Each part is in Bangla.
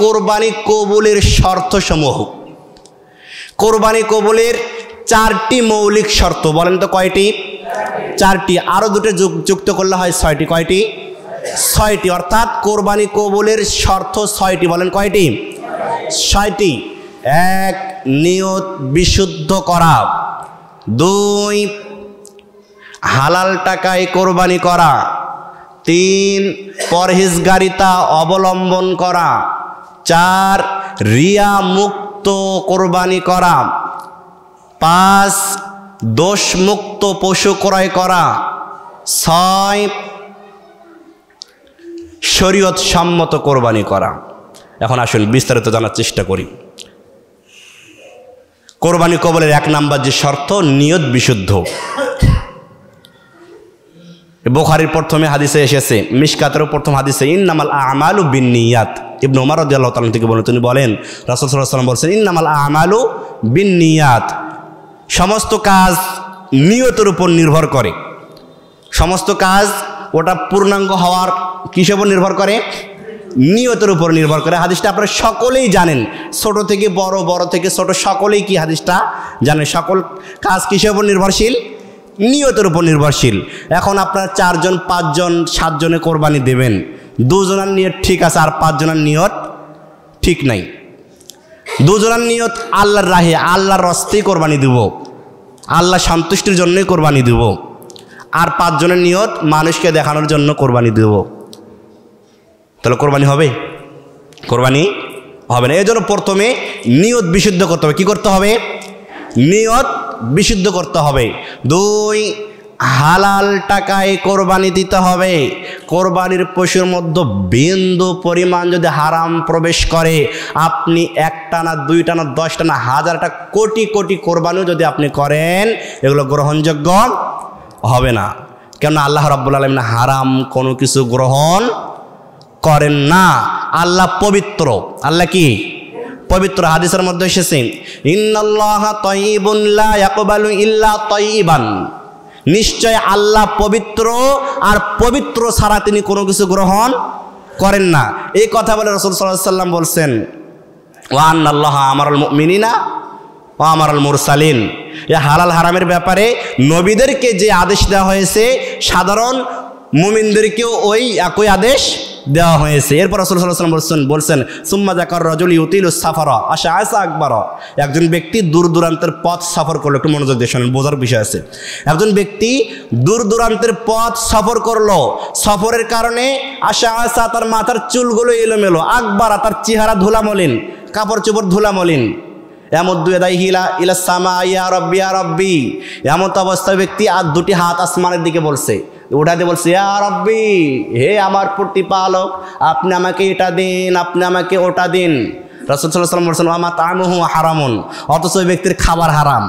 কোরবানি কবুলের শর্তসমূহ। কোরবানি কবুলের 4টি মৌলিক শর্ত। বলেন তো কয়টি? 4টি। আরও দুটো যুক্ত করলে হয় 6টি। কয়টি? 6টি। অর্থাৎ কোরবানি কবুলের শর্ত 6টি। বলেন কয়টি? 6টি। 1, নিয়ত বিশুদ্ধ করা। 2, হালাল টাকায় কোরবানি করা। 3, পরহেজগারিতা অবলম্বন করা। 4, রিয়া মুক্ত কোরবানি করা। 5, দোষমুক্ত পশু ক্রয় করা। 6, শরীয়ত সম্মত কোরবানি করা। এখন আসুন বিস্তারিত জানার চেষ্টা করি। কোরবানি কবুলের 1 নাম্বার যে শর্ত, নিয়ত বিশুদ্ধ। বুখারীর প্রথমে হাদিসে এসেছে, মিশকাতের প্রথম হাদিসে, ইন্নামাল আমালু বিন্নিয়াত। ইবনে ওমর রাদিয়াল্লাহু তাআলা থেকে বলেন, তিনি বলেন রাসূল সাল্লাল্লাহু আলাইহি ওয়াসাল্লাম বলেন, ইন্নামাল আমালু বিন্নিয়াত। সমস্ত কাজ নিয়তের উপর নির্ভর করে। সমস্ত কাজ ওটা পূর্ণাঙ্গ হওয়ার কিসের উপর নির্ভর করে? নিয়তের উপর নির্ভর করে। হাদিসটা আপনারা সকলেই জানেন, ছোট থেকে বড়, বড় থেকে ছোট সকলেই কি হাদিসটা জানেন। সকল কাজ কিসের উপর নির্ভরশীল? নিয়তের উপর নির্ভরশীল। এখন আপনারা 4 জন 5 জন 7 জনে কোরবানি দেবেন, 2 জনের নিয়ত ঠিক আছে আর 5 জনের নিয়ত ঠিক নাই। 2 জনের নিয়ত আল্লাহর রাহে, আল্লাহর রাস্তায় কোরবানি দেব, আল্লাহ সন্তুষ্টির জন্যই কোরবানি দেব, আর 5 জনের নিয়ত মানুষকে দেখানোর জন্য কোরবানি দেব। তাহলে কোরবানি হবে? কোরবানি হবে না। এই জন্য প্রথমে নিয়ত বিশুদ্ধ করতে হবে। কি করতে হবে? নিয়ত বিশুদ্ধ করতে হবে। 2, হালাল টাকায় কোরবানি দিতে হবে। কোরবানির পশুর মধ্যে বিন্দু পরিমাণ যদি হারাম প্রবেশ করে, আপনি 1টা না 2টা না 10টা না 1000টা কোটি কোটি কোরবানিও যদি আপনি করেন, এগুলো গ্রহণযোগ্য হবে না। কেন? আল্লাহ রাব্বুল আলামিন হারাম কোনো কিছু গ্রহণ করেন না। আল্লাহ পবিত্র। আল্লাহ কি? পবিত্র। হাদিসের মধ্যে এসেছে, ইন্নাল্লাহা তাইয়িবুন লা ইয়াকবালু ইল্লা তাইয়িবান। নিশ্চয় আল্লাহ পবিত্র, আর পবিত্র ছাড়া তিনি কোনো কিছু গ্রহণ করেন না। এই কথা বলে রাসূল সাল্লাল্লাহু আলাইহি ওয়াসাল্লাম বলছেন, ওয়া আন্নাল্লাহা আমারাল মুমিনিনা ওয়া আমারাল মুরসালিন। এই হালাল হারামের ব্যাপারে নবীদেরকে যে আদেশ দেওয়া হয়েছে, সাধারণ মুমিনদেরকেও ওই একই আদেশ দেওয়া হয়েছে। এরপর রাসূল সাল্লাল্লাহু আলাইহি ওয়াসাল্লাম বলছেন, সুম্মা যাকার রাজুল ইউতিলুস সাফারা আশআসা আকবারা। একজন ব্যক্তি দূর দূরান্তের পথ সফর করলো, একটু মনোযোগ দিয়ে শুনুন, বোঝার বিষয় আছে। একজন ব্যক্তি দূর দূরান্তের পথ সফর করলো, সফরের কারণে আশআসা, তার মাথার চুলগুলো এলোমেলো, আকবারা, তার চেহারা ধুলামলিন, কাপড় চোপড় ধুলামলিন। এমদ্দু ইয়াদাইহি ইলা সামা, ইয়া রাব্বি ইয়া রাব্বি। এমত অবস্থায় ব্যক্তি আর 2টি হাত আসমানের দিকে বলছে, উঠাতে বলছে, ইয়া রাব্বি, হে আমার প্রতিপালক, আপনি আমাকে এটা দিন, আপনি আমাকে ওটা দিন। রাসূল সাল্লাল্লাহু আলাইহি ওয়াসাল্লাম বলছেন, ওয়া মাতামুহু হারামুন। অথচ ওই ব্যক্তির খাবার হারাম।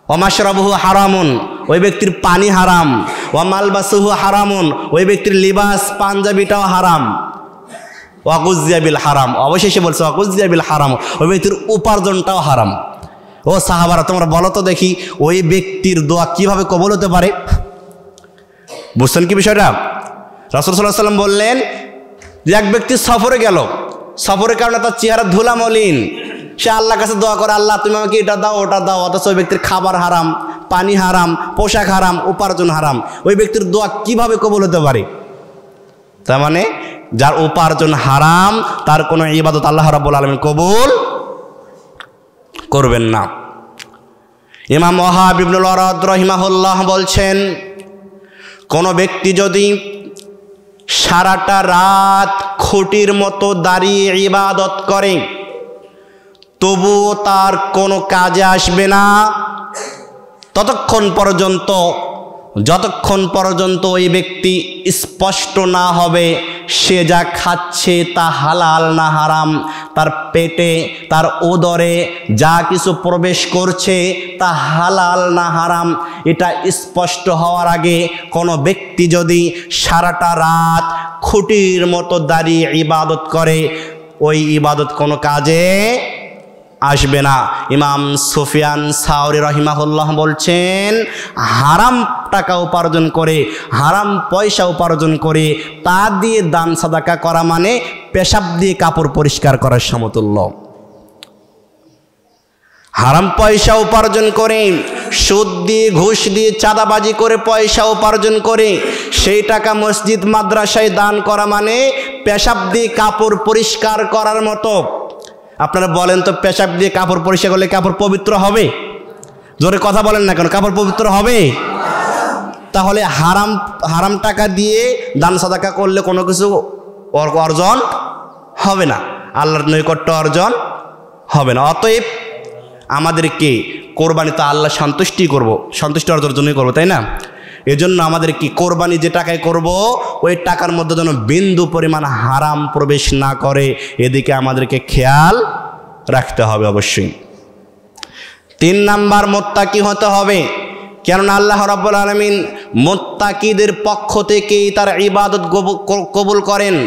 ওয়া মাশরাবুহু হারামুন, ওই ব্যক্তির পানি হারাম। ওয়া মালবাসুহু হারামুন, ওই ব্যক্তির লিবাস পাঞ্জাবিটাও হারাম। ওয়া গুযিয়া বিল হারাম, অবশেষে বলছে ওয়া গুযিয়া বিল হারাম, ওই ব্যক্তির উপার্জনটাও হারাম। ও সাহাবারা, তোমরা বলো তো দেখি, ওই ব্যক্তির দোয়া কিভাবে কবুল হতে পারে? বুঝছেন কি বিষয়টা? রাসূল সাল্লাল্লাহু আলাইহি ওয়াসাল্লাম বললেন যে এক ব্যক্তি সফরে গেল, সফরের কারণে তার চেহারা ধুলামলিন, সে আল্লাহর কাছে দোয়া করে, আল্লাহ তুমি আমাকে এটা দাও ওটা দাও। অথচ ওই ব্যক্তির খাবার হারাম, পানি হারাম, পোশাক হারাম, উপার্জন হারাম। ওই ব্যক্তির দোয়া কিভাবে কবুল হতে পারে? তার মানে যার উপার্জন হারাম, তার কোনো ইবাদত আল্লাহ রাব্বুল আলামিন কবুল করবেন না। ইমাম ওয়াহাব ইবনুল আরাদ রাহিমাহুল্লাহ বলছেন, কোনো ব্যক্তি যদি সারাটা রাত খুঁটির মতো দাঁড়িয়ে ইবাদত করে, তবুও তার কোনো কাজে আসবে না যতক্ষণ পর্যন্ত ওই ব্যক্তি স্পষ্ট না হবে সে যা খাচ্ছে তা হালাল না হারাম, তার পেটে তার উদরে যা কিছু প্রবেশ করছে তা হালাল না হারাম, এটা স্পষ্ট হওয়ার আগে কোনো ব্যক্তি যদি সারাটা রাত খুঁটির মতো দাঁড়িয়ে ইবাদত করে, ওই ইবাদত কোনো কাজে আসবে না। ইমাম সুফিয়ান সাওরি রাহিমাহুল্লাহ বলছেন, হারাম টাকা উপার্জন করে, হারাম পয়সা উপার্জন করে, তা দিয়ে দান সাদাকা করা মানে পেশাব দিয়ে কাপড় পরিষ্কার করার সমতুল্য। হারাম পয়সা উপার্জন করে, সুদ দিয়ে ঘুষ দিয়ে চাঁদাবাজি করে পয়সা উপার্জন করে সেই টাকা মসজিদ মাদ্রাসায় দান করা মানে পেশাব দিয়ে কাপড় পরিষ্কার করার মতো। আপনারা বলেন তো, পেশাব দিয়ে কাপড় পরিষ্কার করলে কাপড় পবিত্র হবে? জোরে কথা বলেন না কেন, কাপড় পবিত্র হবে? তাহলে হারাম টাকা দিয়ে দান সাদাকা করলে কোনো কিছু অর্জন হবে না, আল্লাহর নৈকট্য অর্জন হবে না। অতএব আমাদেরকে কোরবানি তো আল্লাহ সন্তুষ্টি অর্জনের জন্যই করবো, তাই না? এজন্য আমাদের কি কোরবানি যে টাকায় করব ওই টাকার মধ্যে যেন বিন্দু পরিমাণ হারাম প্রবেশ না করে, এদিকে আমাদেরকে খেয়াল রাখতে হবে অবশ্যই। 3 নাম্বার, মুত্তাকি হতে হবে। কেননা আল্লাহ রাব্বুল আলামিন মুত্তাকিদের পক্ষ থেকেই তার ইবাদত কবুল করেন।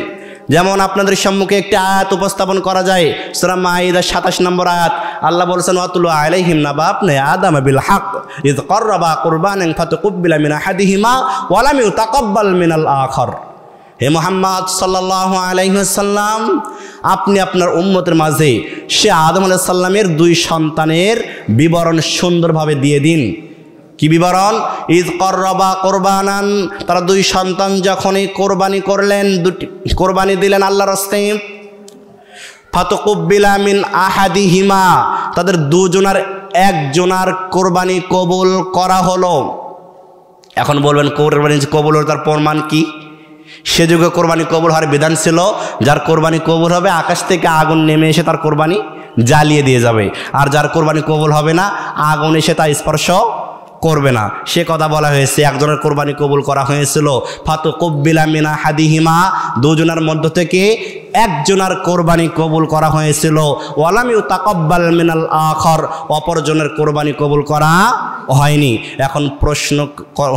যেমন আপনাদের সম্মুখে একটি আয়াত উপস্থাপন করা যায়, সূরা মাইদা 27 নম্বর আয়াত। আল্লাহ বলেছেন, ওয়াতুলু আলাইহিম নাবা ইবনে আদম বিল হক ইয ক্বাররাবা কুরবানান ফাতাকুব্বিলা মিন আহাদিহিমা ওয়া লাম ইউতাকাব্বাল মিনাল আখার। হে মুহাম্মদ সাল্লাল্লাহু আলাইহি ওয়াসাল্লাম, আপনি আপনার উম্মতের মাঝে সে আদম আলাইহিস সালামের 2 সন্তানের বিবরণ সুন্দরভাবে দিয়ে দিন। কি বিবরণ? ইয ক্বাররাবা কুরবানান, তারা 2 সন্তান যখনই কোরবানি করলেন, 2টি কোরবানি দিলেন আল্লাহর রাস্তায়, ফাতাকুব্বিলা মিন আহাদিহিমা, তাদের 2 জনের একজনার কোরবানি কবুল করা হলো। এখন বলবেন কোরবানি কবুল হলো তার প্রমাণ কি? সে যুগে কোরবানি কবুল হওয়ার বিধান ছিল, যার কোরবানি কবুল হবে আকাশ থেকে আগুন নেমে এসে তার কোরবানি জ্বালিয়ে দিয়ে যাবে, আর যার কোরবানি কবুল হবে না আগুন এসে তা স্পর্শ করবে না। সে কথা বলা হয়েছে। একজনের কোরবানি কবুল করা হয়েছিল, ফাতাকুব্বিলা মিন আহাদিহিমা, 2 জনের মধ্য থেকে একজনের কোরবানি কবুল করা হয়েছিল, ওয়া লাম ইউতাকাব্বাল মিনাল আখার, অপরজনের কোরবানি কবুল করা হয়নি। এখন প্রশ্ন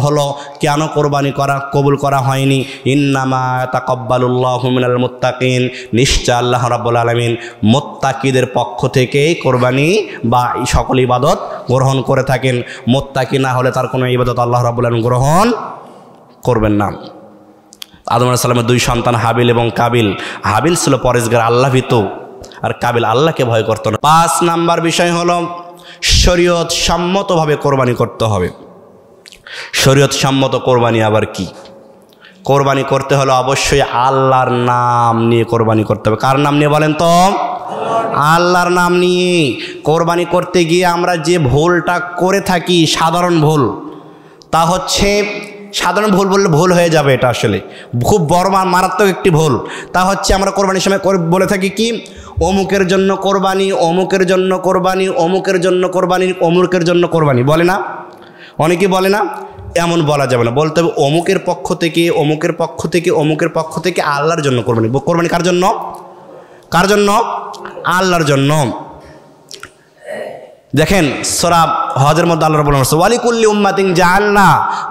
হলো, কেন কোরবানি কবুল করা হয়নি? ইন্নামা তাকাব্বালুল্লাহু মিনাল মুত্তাকিন, নিশ্চয় আল্লাহ রাব্বুল আলামিন মুত্তাকিদের পক্ষ থেকেই কোরবানি বা সকল ইবাদত গ্রহণ করে থাকেন। মুত্তাকি না হলে তার কোনো ইবাদত আল্লাহ রাব্বুল আলামিন গ্রহণ করবেন না। আদম আলাইহিস সালামের 2 সন্তান হাবিল এবং কাবিল। হাবিল ছিল পরেশগার, আল্লাহ ভীত, আর কাবিল আল্লাহকে ভয় করত না। 5 নাম্বার বিষয় হলো শরীয়ত সম্মতভাবে কোরবানি করতে হবে। শরীয়ত সম্মত কোরবানি আবার কি? কোরবানি করতে হলে অবশ্যই আল্লাহর নাম নিয়ে কোরবানি করতে হবে। কার নাম নিয়ে বলেন তো? আল্লাহর নাম নিয়ে। কোরবানি করতে গিয়ে আমরা যে ভুলটা করে থাকি, সাধারণ ভুল, তা হচ্ছে, সাধারণ ভুল বললে ভুল হয়ে যাবে, এটা আসলে খুব বড় মারাত্মক একটি ভুল। তা হচ্ছে আমরা কোরবানির সময় বলে থাকি কি, অমুকের জন্য কোরবানি, অমুকের জন্য কোরবানি, অমুকের জন্য কোরবানি, অমুকের জন্য কোরবানি, বলে না? অনেকে বলে না? এমন বলা যাবে না, বলতে হবে অমুকের পক্ষ থেকে, অমুকের পক্ষ থেকে, অমুকের পক্ষ থেকে আল্লাহর জন্য কোরবানি। কোরবানি কার জন্য? কার জন্য? আল্লাহর জন্য। দেখেন সূরা হজের মধ্যে আল্লাহ রাব্বুল আলামিন বলেন, ওয়ালিকুল্লি উম্মাতিন জাআলনা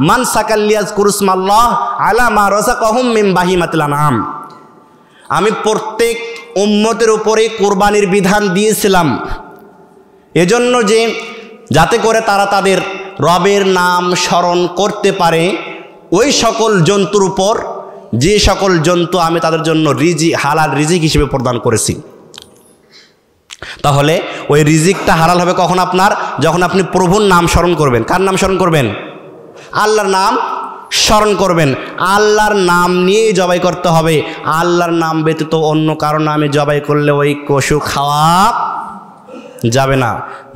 মানসাকাল লিয়াযকুরুসমাল্লাহ আলা মা রাযাকাহুম মিন বাহিমাতিল আনআম। আমি প্রত্যেক উম্মতের উপরে কোরবানির বিধান দিয়েছিলাম এজন্য যে যাতে করে তারা তাদের রবের নাম স্মরণ করতে পারে ওই সকল জন্তুর উপর, যে সকল জন্তু আমি তাদের জন্য হালাল রিজিক হিসেবে প্রদান করেছি। তাহলে ওই রিজিকটা হালাল হবে কখন? আপনার যখন আপনি প্রভুর নাম স্মরণ করবেন। কার নাম স্মরণ করবেন? আল্লাহর নাম স্মরণ করবেন। আল্লাহর নাম নিয়েই জবাই করতে হবে। আল্লাহর নাম ব্যতীত অন্য কারো নামে জবাই করলে ওই পশু খাওয়া যাবে না।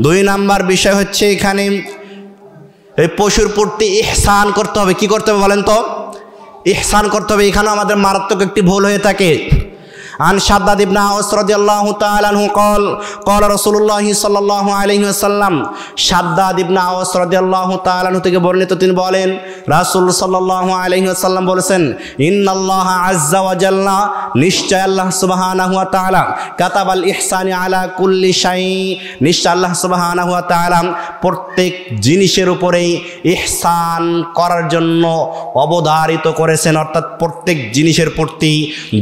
2 নাম্বার বিষয় হচ্ছে এখানে এই পশুর প্রতি ইহসান করতে হবে। কি করতে হবে বলেন তো? ইহসান করতে হবে। এখানেও আমাদের মারাত্মক একটি ভুল হয়ে থাকে। عن شداد بن عوس رضي الله تعالى عنه قال قال رسول الله صلى الله عليه وسلم شداد بن عوس رضي الله تعالى عنه থেকে বর্ণিত, তিনি বলেন রাসূল সাল্লাল্লাহু আলাইহি ওয়াসাল্লাম বলেছেন, ইন্নাল্লাহা আযজা ওয়া জাল্লা, নিশ্চয় আল্লাহ সুবহানাহু ওয়া তাআলা কাতাবাল ইহসানি আলা কুল্লি শাই, নিশ্চয় আল্লাহ সুবহানাহু ওয়া তাআলা প্রত্যেক জিনিসের উপরেই ইহসান করার জন্য অবধারিত করেছেন। অর্থাৎ প্রত্যেক জিনিসের প্রতি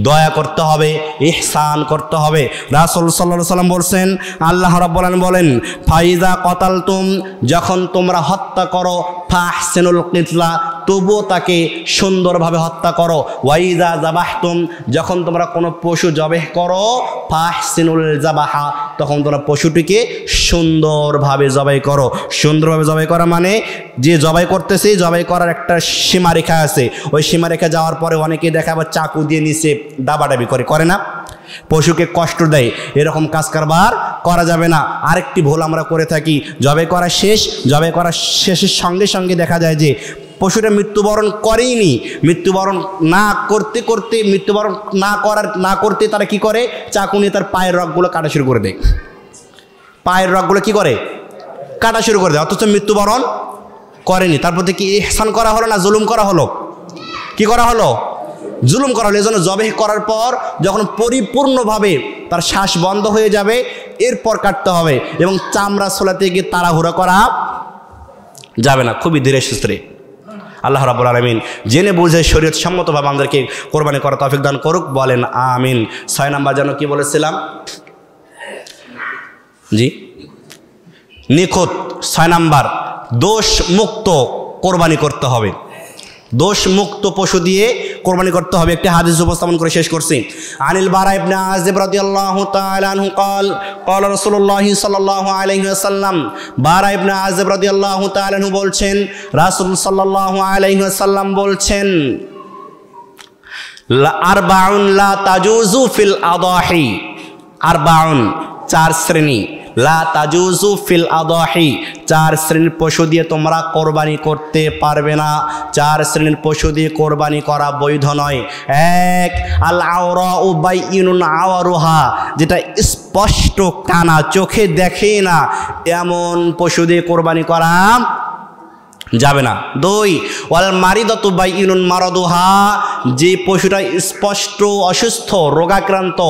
দয়া করতে হবে, ইহসান করতে হবে। রাসূল সাল্লাল্লাহু আলাইহি ওয়াসাল্লাম বলেন, আল্লাহ রাব্বুল আলামিন বলেন, ফাইজা কতালতুম, যখন তোমরা হত্যা করো, ফাহসিনুল কিতলা, তবুও তাকে সুন্দরভাবে হত্যা করো। ওয়াইদা যাবাহতুম, যখন তোমরা কোনো পশু জবাহ করো, ফাহসিনুল যাবাহা, তখন তোমরা পশুটিকে সুন্দরভাবে জবাই করো। সুন্দরভাবে জবাই করা মানে যে জবাই করতেছে, জবাই করার একটা সীমারেখা আছে, ওই সীমারেখা যাওয়ার পরে অনেকেই দেখা আবার চাকু দিয়ে নিচে দাবাডাবি করে না, পশুকে কষ্ট দেয়, এরকম কাজ কারবার করা যাবে না। আরেকটি ভুল আমরা করে থাকি, জবাই করা শেষের সঙ্গে সঙ্গে দেখা যায় যে পশুটা মৃত্যুবরণ করেইনি, মৃত্যুবরণ না করতে তারা কি করে, চাকু নিয়ে তার পায়ের রগগুলো কাটা শুরু করে দেয়, পায়ের রগগুলো কি করে, কাটা শুরু করে দেয়, অথচ মৃত্যুবরণ করেনি। তারপর থেকে ইহসান করা হলো না জুলুম করা হলো? কি করা হলো? জুলুম করা হলো। এই জন্য জবাই করার পর যখন পরিপূর্ণভাবে তার শ্বাস বন্ধ হয়ে যাবে, এরপর কাটতে হবে, এবং চামড়া ছোলাতে গিয়ে তাড়াহুড়া করা যাবে না, খুবই ধীরে সুস্থে। আল্লাহ রাব্বুল আলামিন জেনে বুঝে শরীয়ত সম্মতভাবে আমাদেরকে কোরবানি করা তৌফিক দান করুক, বলেন আমিন। 6 নাম্বার যেন কি বলেছিলাম, জি নিখুঁত। 6 নাম্বার, দোষ মুক্ত কোরবানি করতে হবে, দোষ মুক্ত পশু দিয়ে কোরবানি করতে হবে। একটি হাদিস উপস্থাপন করে শেষ করছি। আনিল বারা ইবনে আযিব রাদিয়াল্লাহু তাআলা আনহু قال قال রাসূলুল্লাহ সাল্লাল্লাহু আলাইহি ওয়াসাল্লাম, বারা ইবনে আযিব রাদিয়াল্লাহু তাআলা আনহু বলছেন, রাসূল সাল্লাল্লাহু আলাইহি ওয়াসাল্লাম বলছেন, আরবাউন লা তাজুজু ফিল আদাহি, আরবাউন 4 শ্রেণী, লা তাজুজু ফিল আদাহি, 4 শ্রেণীর পশু দিয়ে তোমরা কোরবানি করতে পারবে না, 4 শ্রেণীর পশু দিয়ে কোরবানি করা বৈধ নয়। 1 আল আওরাউ বাইয়িনুন আওয়ারুহা, যেটা স্পষ্ট কানা, চোখে দেখে না, এমন পশু দিয়ে কোরবানি করা যাবে না। 2 ওয়াল মারিদাতু বাইয়িনুন মারাদুহা, যে পশুটা স্পষ্ট অসুস্থ রোগাক্রান্ত,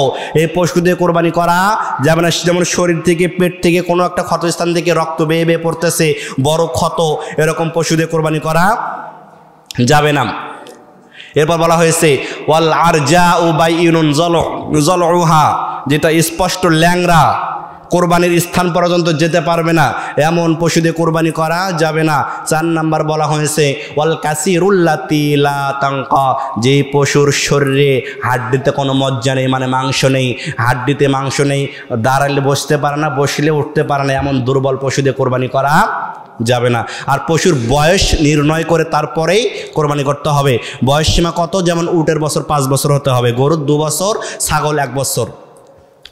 এই পশু দিয়ে কোরবানি করা যাবে না। যেমন শরীর থেকে, পেট থেকে কোনো একটা ক্ষতস্থান থেকে রক্ত বেয়ে বেয়ে পড়তেছে, বড় ক্ষত, এরকম পশু দিয়ে কোরবানি করা যাবে না। এরপর বলা হয়েছে ওয়াল আরজাউ বাইয়িনুন জলউহা, যেটা স্পষ্ট ল্যাংরা, কোরবানির স্থান পর্যন্ত যেতে পারবে না, এমন পশু দিয়ে কোরবানি করা যাবে না। 4 নাম্বার বলা হয়েছে ওয়াল কাসিরুল্লাতি লা তানকা, যে পশুর শরীরে হাড্ডিতে কোনো মজ্জা নেই, মানে মাংস নেই, হাড্ডিতে মাংস নেই, দাঁড়ালে বসতে পারে না, বসলে উঠতে পারে না, এমন দুর্বল পশু দিয়ে কোরবানি করা যাবে না। আর পশুর বয়স নির্ণয় করে তারপরেই কোরবানি করতে হবে। বয়স সীমা কত? যেমন উটের বছর 5 বছর হতে হবে, গরুর 2 বছর, ছাগল 1 বছর।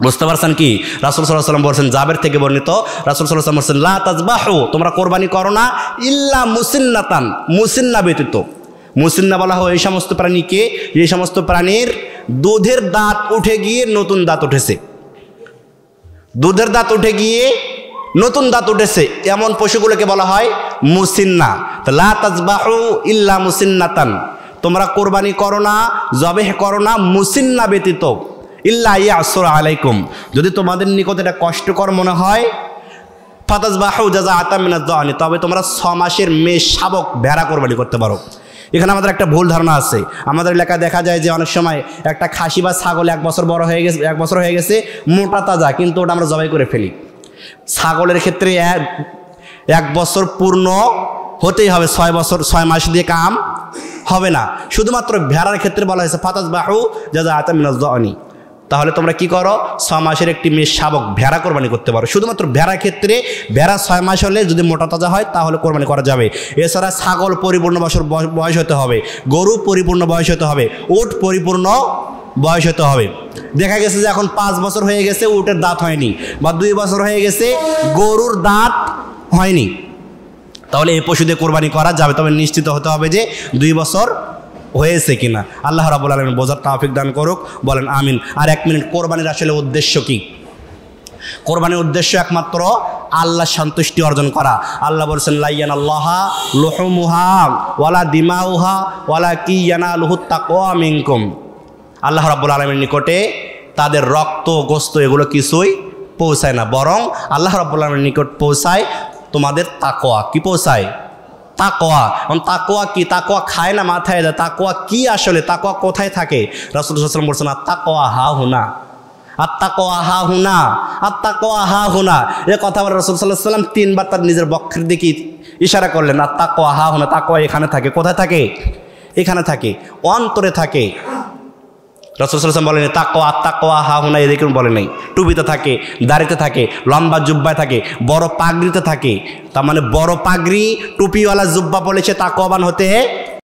বুঝতে পারছেন কি? রাসূল সাল্লাল্লাহু আলাইহি ওয়াসাল্লাম বলেছেন, জাবের থেকে বর্ণিত, রাসূল সাল্লাল্লাহু আলাইহি ওয়াসাল্লাম বলেছেন, লা তাজবাহু, তোমরা কোরবানি করো না, ইল্লা মুসিন্নাতান, মুসিন্না ব্যতীত। মুসিন্না বলা হয় এই সমস্ত প্রাণীকে, এই সমস্ত প্রাণীর দুধের দাঁত উঠে গিয়ে নতুন দাঁত উঠেছে, দুধের দাঁত উঠে গিয়ে নতুন দাঁত উঠেছে, এমন পশুগুলোকে বলা হয় মুসিন্না। লা তাজবাহু ইল্লা মুসিন্নাতান, তোমরা কোরবানি করো না, জবেহ করো না মুসিন্না ব্যতীত। ইল্লা ইয়াসুর আলাইকুম, যদি তোমাদের নিকট এটা কষ্টকর মনে হয়, ফাতাজবাহু জাযাআতাম মিনাজ যানি, তবে তোমরা 6 মাসের মেয়ে শাবক ভেড়া কোরবানি করতে পারো। এখানে আমাদের একটা ভুল ধারণা আছে, আমাদের এলাকায় দেখা যায় যে অনেক সময় একটা খাসি বা ছাগল 1 বছর বড় হয়ে গেছে, 1 বছর হয়ে গেছে, মোটা তাজা, কিন্তু ওটা আমরা জবাই করে ফেলি। ছাগলের ক্ষেত্রে 1 বছর পূর্ণ হতেই হবে, 6 মাস দিয়ে কাম হবে না। শুধুমাত্র ভেড়ার ক্ষেত্রে বলা হয়েছে ফাতাজবাহু জাযাআতাম মিনাজ যানি, তাহলে তোমরা কি করো, 6 মাসের একটি মেয়ে শাবক ভেড়া কোরবানি করতে পারো। শুধুমাত্র ভেড়ার ক্ষেত্রে, ভেড়া 6 মাস হলে যদি মোটা তাজা হয় তাহলে কোরবানি করা যাবে। এছাড়া ছাগল পরিপূর্ণ বছর বয়স হতে হবে, গরু পরিপূর্ণ বয়স হতে হবে, উট পরিপূর্ণ বয়স হতে হবে। দেখা গেছে যে এখন 5 বছর হয়ে গেছে, উটের দাঁত হয়নি, বা 2 বছর হয়ে গেছে, গরুর দাঁত হয়নি, তাহলে এই পশু দিয়ে কোরবানি করা যাবে, তবে নিশ্চিত হতে হবে যে 2 বছর হয়েছে কিনা। আল্লাহ রাব্বুল আলামিন বোঝার তৌফিক দান করুক, বলেন আমিন। আর 1 মিনিট, কোরবানির আসলে উদ্দেশ্য কি? কোরবানির উদ্দেশ্য একমাত্র আল্লাহ সন্তুষ্টি অর্জন করা। আল্লাহ বলেছেন, লা ইয়ানাল্লাহা লুহুমুহা ওয়ালা দিমাউহা ওয়ালাকিন ইয়ানালুহুত তাকওয়া মিনকুম। আল্লাহ রাব্বুল আলামিনের নিকটে তাদের রক্ত, গোশত এগুলো কিছুই পৌঁছায় না, বরং আল্লাহ রাব্বুল আলামিনের নিকট পৌঁছায় তোমাদের তাকওয়া। কি পৌঁছায়? তাকওয়া। তাকওয়া কি? তাকওয়া খায় না, মাথায় দেয়। তাকওয়া কি আসলে? তাকওয়া কোথায় থাকে? রাসূল সাল্লাল্লাহু আলাইহি ওয়াসাল্লাম বলেছেন, তাকওয়া হা হুনা, আত্তাকওয়া হা হুনা, আত্তাকওয়া হা হুনা। এ কথা বলে রাসূল সাল্লাল্লাহু আলাইহি ওয়াসাল্লাম তিনবার তার নিজের বক্ষের দিকে ইশারা করলেন, আত্তাকওয়া হা হুনা। তাকওয়া এখানে থাকে। কোথায় থাকে? এখানে থাকে, অন্তরে থাকে। রাসূল সাল্লাল্লাহু আলাইহি ওয়াসাল্লাম বলেন তাকওয়া, আত্তাকওয়া হা হুনা এদিকে বলে নাই। টুপিতে থাকে, দাড়িতে থাকে, লম্বা জুব্বায় থাকে, বড় পাগড়িতে থাকে। তার মানে বড় পাগড়ি টুপিওয়ালা জুব্বা পড়লে সে তাকওয়াবান হতে